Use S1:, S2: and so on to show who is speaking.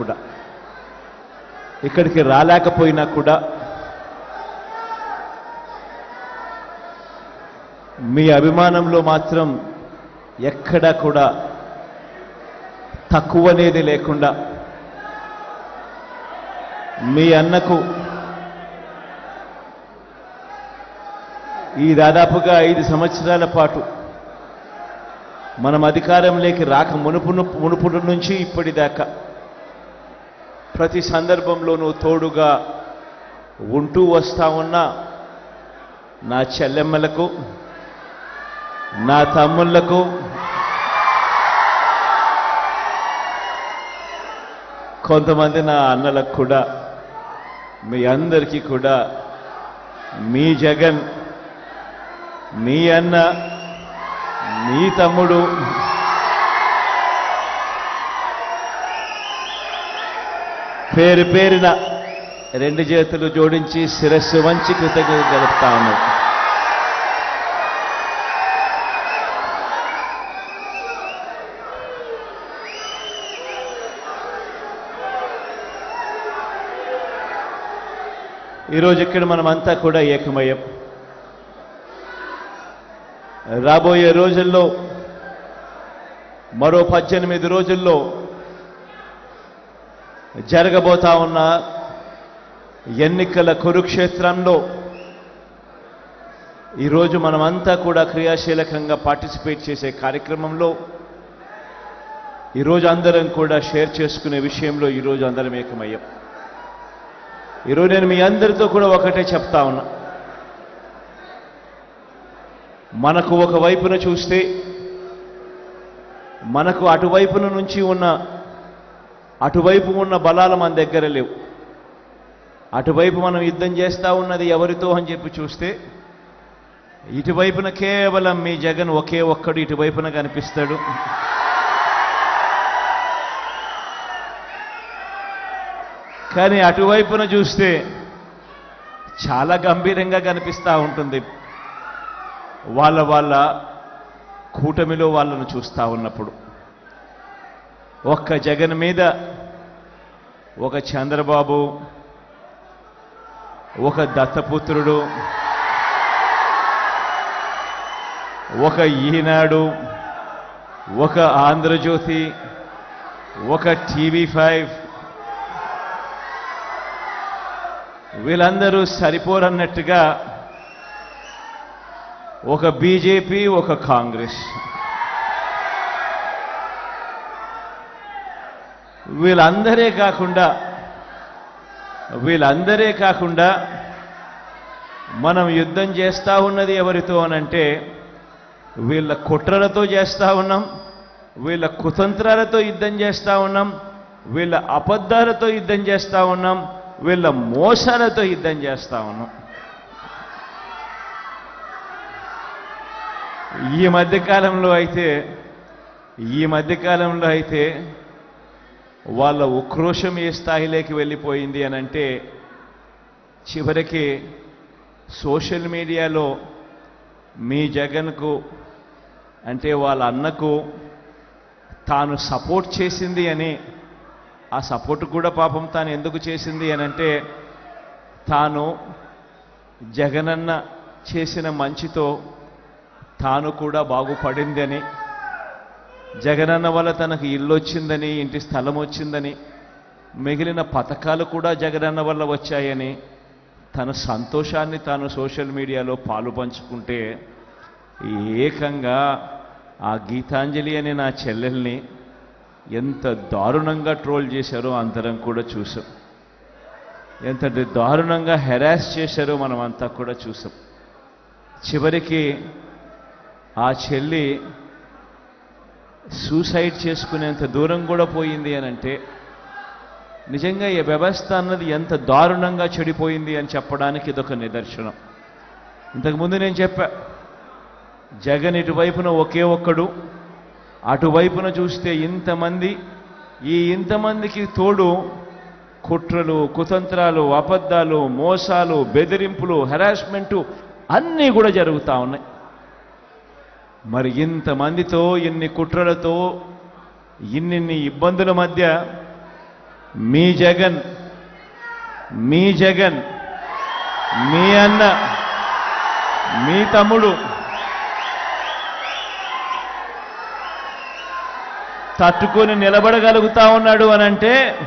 S1: కూడా ఇక్కడికి రాలేకపోయినా కూడా మీ అభిమానంలో మాత్రం ఎక్కడా కూడా తక్కువనేది లేకుండా మీ అన్నకు ఈ దాదాపుగా 5 సంవత్సరాల పాటు మనం అధికారంలోకి రాక మునుపుడు నుంచి ఇప్పటిదాకా ప్రతి సందర్భంలోనూ తోడుగా ఉంటూ వస్తా ఉన్న నా చెల్లెమ్మలకు, నా తమ్ముళ్లకు, కొంతమంది నా అన్నలకు కూడా, మీ అందరికీ కూడా మీ జగన్, మీ అన్న, మీ తమ్ముడు పేరు పేరున 2 చేతులు జోడించి శిరస్సు వంచి కృతజ్ఞతలు తెలుపుతా ఉన్నాను. ఈరోజు ఇక్కడ మనమంతా కూడా ఏకమయ్యాం. రాబోయే రోజుల్లో మరో 18 రోజుల్లో జరగబోతా ఉన్న ఎన్నికల కురుక్షేత్రంలో ఈరోజు మనమంతా కూడా క్రియాశీలకంగా పార్టిసిపేట్ చేసే కార్యక్రమంలో ఈరోజు అందరం కూడా షేర్ చేసుకునే విషయంలో ఈరోజు అందరం ఏకమయ్యాం. ఈరోజు నేను మీ అందరితో కూడా ఒకటే చెప్తా ఉన్నా. మనకు ఒక వైపున చూస్తే మనకు అటువైపు ఉన్న బలాలు మన దగ్గర లేవు. అటువైపు మనం యుద్ధం చేస్తూ ఉన్నది ఎవరితో అని చెప్పి చూస్తే ఇటువైపున కేవలం మీ జగన్ ఒకే ఒక్కడు ఇటువైపున కనిపిస్తాడు. కానీ అటువైపున చూస్తే చాలా గంభీరంగా కనిపిస్తూ ఉంటుంది. వాళ్ళ కూటమిలో వాళ్ళను చూస్తూ ఉన్నప్పుడు ఒక్క జగన్ మీద ఒక చంద్రబాబు, ఒక దత్తపుత్రుడు, ఒక ఈనాడు, ఒక ఆంధ్రజ్యోతి, ఒక TV5 వీళ్ళందరూ సరిపోరన్నట్టుగా ఒక బీజేపీ, ఒక కాంగ్రెస్, వీళ్ళందరే కాకుండా మనం యుద్ధం చేస్తూ ఉన్నది ఎవరితో అనంటే వీళ్ళ కుట్రలతో చేస్తూ ఉన్నాం, వీళ్ళ కుతంత్రాలతో యుద్ధం చేస్తూ ఉన్నాం, వీళ్ళ అబద్ధాలతో యుద్ధం చేస్తూ ఉన్నాం, వీళ్ళ మోసాలతో యుద్ధం చేస్తూ ఉన్నాం. ఈ మధ్యకాలంలో అయితే వాళ్ళ ఉక్రోషం ఏ స్థాయిలోకి వెళ్ళిపోయింది అనంటే చివరికి సోషల్ మీడియాలో మీ జగన్కు అంటే వాళ్ళ అన్నకు తాను సపోర్ట్ చేసింది అని, ఆ సపోర్ట్ కూడా పాపం తాను ఎందుకు చేసింది అనంటే తాను జగనన్న చేసిన మంచితో తాను కూడా బాగుపడిందని, జగనన్న వల్ల తనకు ఇల్లు వచ్చిందని, ఇంటి స్థలం వచ్చిందని, మిగిలిన పథకాలు కూడా జగనన్న వల్ల వచ్చాయని తన సంతోషాన్ని తాను సోషల్ మీడియాలో పాలు పంచుకుంటే ఏకంగా ఆ గీతాంజలి అనే నా చెల్లెల్ని ఎంత దారుణంగా ట్రోల్ చేశారో అందరం కూడా చూసాం. ఎంత దారుణంగా హెరాస్ చేశారో మనమంతా కూడా చూసాం. చివరికి ఆ చెల్లి సూసైడ్ చేసుకునేంత దూరం కూడా పోయింది అనంటే నిజంగా ఈ వ్యవస్థ అన్నది ఎంత దారుణంగా చెడిపోయింది అని చెప్పడానికి ఇదొక నిదర్శనం. ఇంతకుముందు నేను చెప్పా, జగన్ ఇటువైపున ఒకే ఒక్కడు, అటువైపున చూస్తే ఇంతమంది, ఈ ఇంతమందికి తోడు కుట్రలు, కుతంత్రాలు, అబద్ధాలు, మోసాలు, బెదిరింపులు, హెరాస్మెంటు అన్నీ కూడా జరుగుతూ ఉన్నాయి. మరి ఇంతమందితో, ఇన్ని కుట్రలతో, ఇన్ని ఇబ్బందుల మధ్య మీ జగన్, మీ జగన్, మీ అన్న, మీ తమ్ముడు తట్టుకొని నిలబడగలుగుతా ఉన్నాడు అనంటే